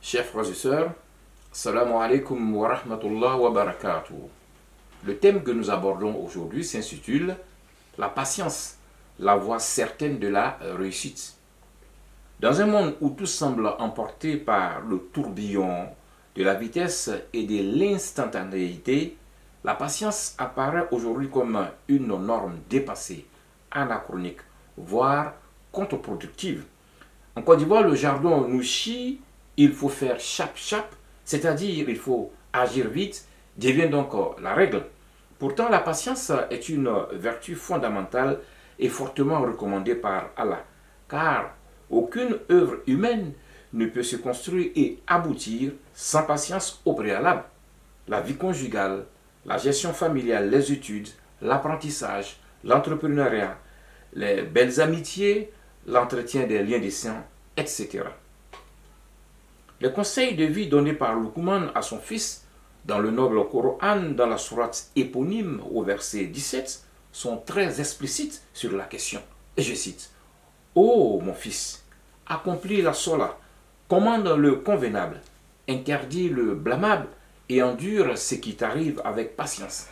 Chers frères et sœurs, Assalamu alaikum wa rahmatullah wa barakatuh. Le thème que nous abordons aujourd'hui s'intitule La patience, la voie certaine de la réussite. Dans un monde où tout semble emporté par le tourbillon de la vitesse et de l'instantanéité, la patience apparaît aujourd'hui comme une norme dépassée, anachronique, voire contre-productive. En Côte d'Ivoire, le jargon nous chie, il faut faire chap-chap, c'est-à-dire il faut agir vite, devient donc la règle. Pourtant, la patience est une vertu fondamentale et fortement recommandée par Allah, car aucune œuvre humaine ne peut se construire et aboutir sans patience au préalable. La vie conjugale, la gestion familiale, les études, l'apprentissage, l'entrepreneuriat, les belles amitiés, l'entretien des liens des saints, etc. Les conseils de vie donnés par Luqman à son fils dans le noble Coran, dans la sourate éponyme au verset 17, sont très explicites sur la question. Et je cite: Ô mon fils, accomplis la sola, commande le convenable, interdis le blâmable et endure ce qui t'arrive avec patience.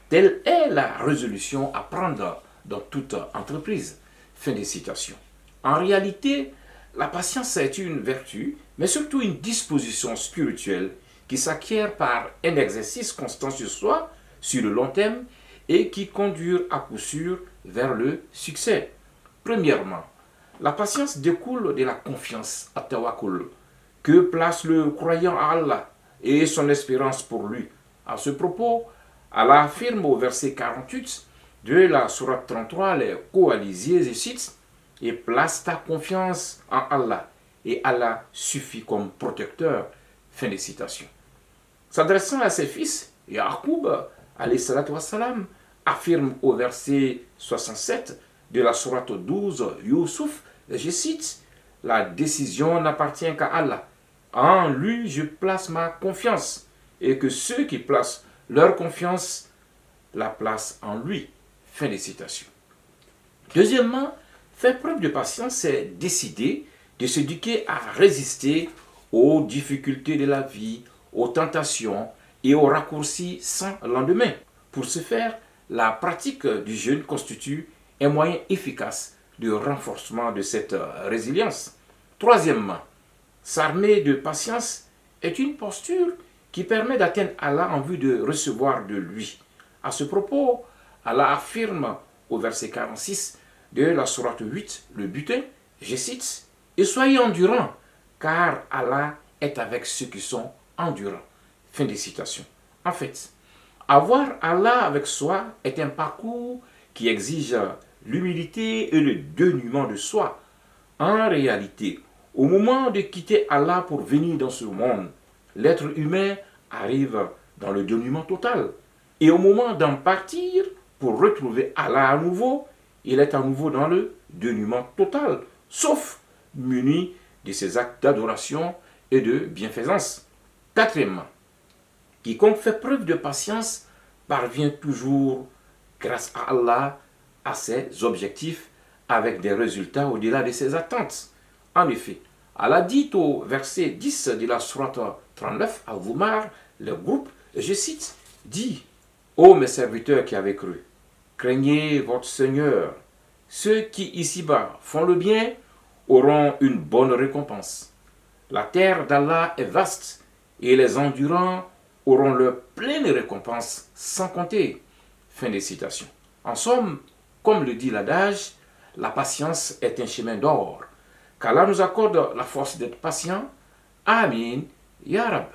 Telle est la résolution à prendre dans toute entreprise. Fin de citation. En réalité, la patience est une vertu, mais surtout une disposition spirituelle qui s'acquiert par un exercice constant sur soi, sur le long terme, et qui conduit à coup sûr vers le succès. Premièrement, la patience découle de la confiance à tawakkul, que place le croyant à Allah et son espérance pour lui. À ce propos, Allah affirme au verset 48 de la sourate 33, les coalisés, je cite: et place ta confiance en Allah, et Allah suffit comme protecteur. Fin de citation. S'adressant à ses fils, Yaqub, alayhi salatu wassalam, affirme au verset 67 de la sourate 12, Youssouf, je cite: la décision n'appartient qu'à Allah. En lui, je place ma confiance, et que ceux qui placent leur confiance la placent en lui. Fin de citation. Deuxièmement, faire preuve de patience, c'est décider de s'éduquer à résister aux difficultés de la vie, aux tentations et aux raccourcis sans lendemain. Pour ce faire, la pratique du jeûne constitue un moyen efficace de renforcement de cette résilience. Troisièmement, s'armer de patience est une posture qui permet d'atteindre Allah en vue de recevoir de lui. À ce propos, Allah affirme au verset 46 de la sourate 8, le butin, je cite: et soyez endurants, car Allah est avec ceux qui sont endurants. Fin de citation. En fait, avoir Allah avec soi est un parcours qui exige l'humilité et le dénuement de soi. En réalité, au moment de quitter Allah pour venir dans ce monde, l'être humain arrive dans le dénuement total. Et au moment d'en partir pour retrouver Allah à nouveau, il est à nouveau dans le dénuement total, sauf muni de ses actes d'adoration et de bienfaisance. Quatrièmement, quiconque fait preuve de patience parvient toujours, grâce à Allah, à ses objectifs avec des résultats au-delà de ses attentes. En effet, Allah dit au verset 10 de la sourate 39 à Zumar, le groupe, je cite, dit: ô mes serviteurs qui avez cru, craignez votre Seigneur. Ceux qui ici-bas font le bien auront une bonne récompense. La terre d'Allah est vaste et les endurants auront leur pleine récompense sans compter. Fin de citation. En somme, comme le dit l'adage, la patience est un chemin d'or. Qu'Allah nous accorde la force d'être patient. Amin. Ya Rab.